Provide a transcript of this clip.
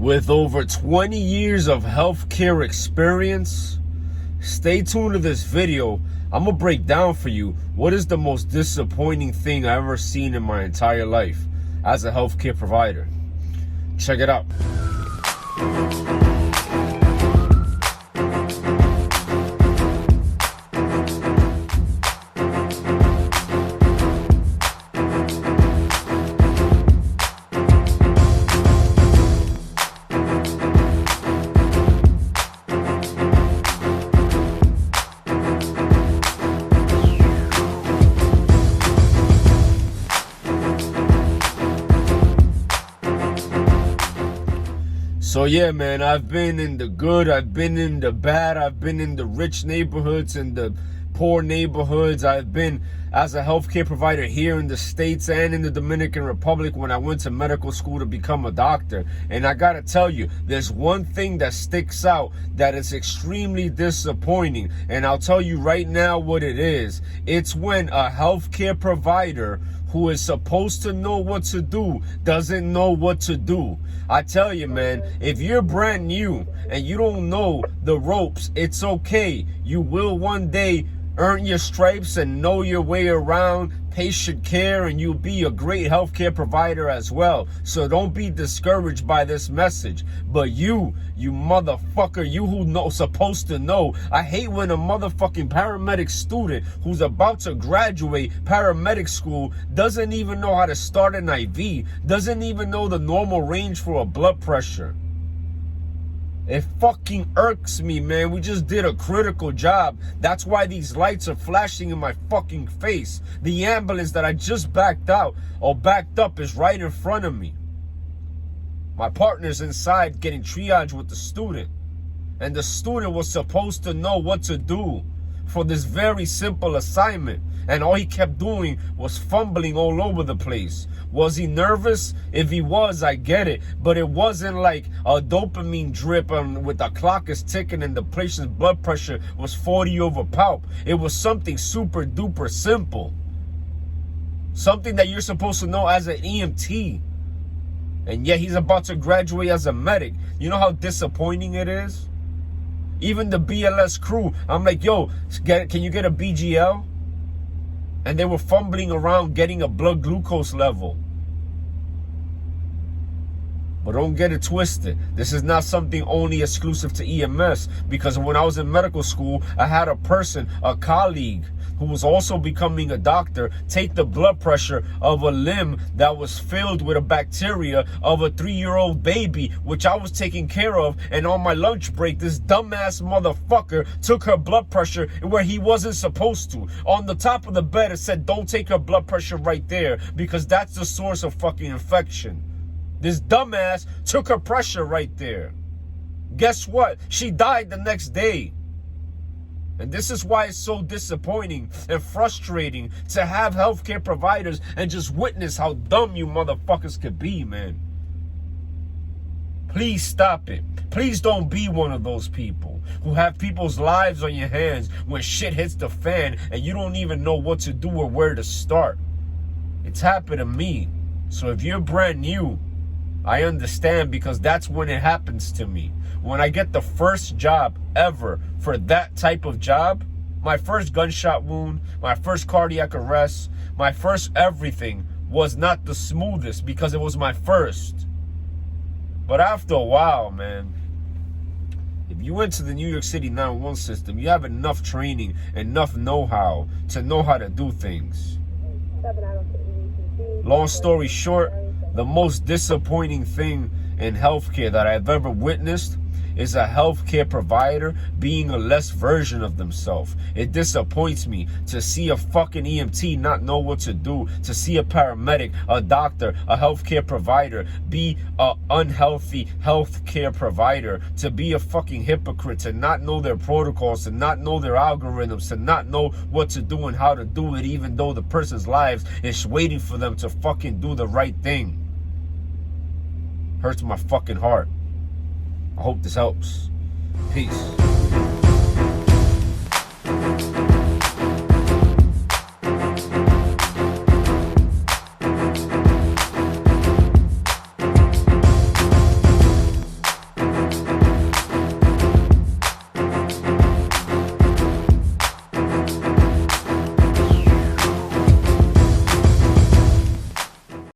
With over 20 years of healthcare experience, stay tuned to this video. I'm gonna break down for you what is the most disappointing thing I've ever seen in my entire life as a healthcare provider. Check it out. So yeah, man, I've been in the good, I've been in the bad, I've been in the rich neighborhoods and the poor neighborhoods. I've been as a healthcare provider here in the States and in the Dominican Republic when I went to medical school to become a doctor. And I gotta tell you, there's one thing that sticks out that is extremely disappointing. And I'll tell you right now what it is. It's when a healthcare provider who is supposed to know what to do doesn't know what to do. I tell you, man, if you're brand new and you don't know the ropes, it's okay. You will one day earn your stripes and know your way around patient care, and you'll be a great healthcare provider as well. So don't be discouraged by this message. But you motherfucker, you who supposed to know. I hate when a motherfucking paramedic student who's about to graduate paramedic school doesn't even know how to start an IV, doesn't even know the normal range for a blood pressure. It fucking irks me, man. We just did a critical job. That's why these lights are flashing in my fucking face. The ambulance that I just backed up is right in front of me. My partner's inside getting triaged with the student. And the student was supposed to know what to do for this very simple assignment. And all he kept doing was fumbling all over the place. Was he nervous? If he was, I get it. But it wasn't like a dopamine drip with the clock is ticking and the patient's blood pressure was 40 over palp. It was something super duper simple. Something that you're supposed to know as an EMT. And yet he's about to graduate as a medic. You know how disappointing it is? Even the BLS crew, I'm like, yo, can you get a BGL? And they were fumbling around getting a blood glucose level. But don't get it twisted. This is not something only exclusive to EMS. Because when I was in medical school, I had a colleague who was also becoming a doctor, take the blood pressure of a limb that was filled with a bacteria of a 3-year-old baby, which I was taking care of. And on my lunch break, this dumbass motherfucker took her blood pressure where he wasn't supposed to. On the top of the bed, it said, don't take her blood pressure right there because that's the source of fucking infection. This dumbass took her pressure right there. Guess what? She died the next day. And this is why it's so disappointing and frustrating to have healthcare providers and just witness how dumb you motherfuckers could be, man. Please stop it. Please don't be one of those people who have people's lives on your hands when shit hits the fan and you don't even know what to do or where to start. It's happened to me. So if you're brand new, I understand, because that's when it happens to me. When I get the first job ever for that type of job, my first gunshot wound, my first cardiac arrest, my first everything was not the smoothest because it was my first. But after a while, man, if you went to the New York City 911 system, you have enough training, enough know-how to know how to do things. Long story short, the most disappointing thing in healthcare that I've ever witnessed is a healthcare provider being a less version of themselves. It disappoints me to see a fucking EMT not know what to do, to see a paramedic, a doctor, a healthcare provider be a unhealthy healthcare provider, to be a fucking hypocrite, to not know their protocols, to not know their algorithms, to not know what to do and how to do it, even though the person's lives is waiting for them to fucking do the right thing. Hurts my fucking heart. I hope this helps. Peace.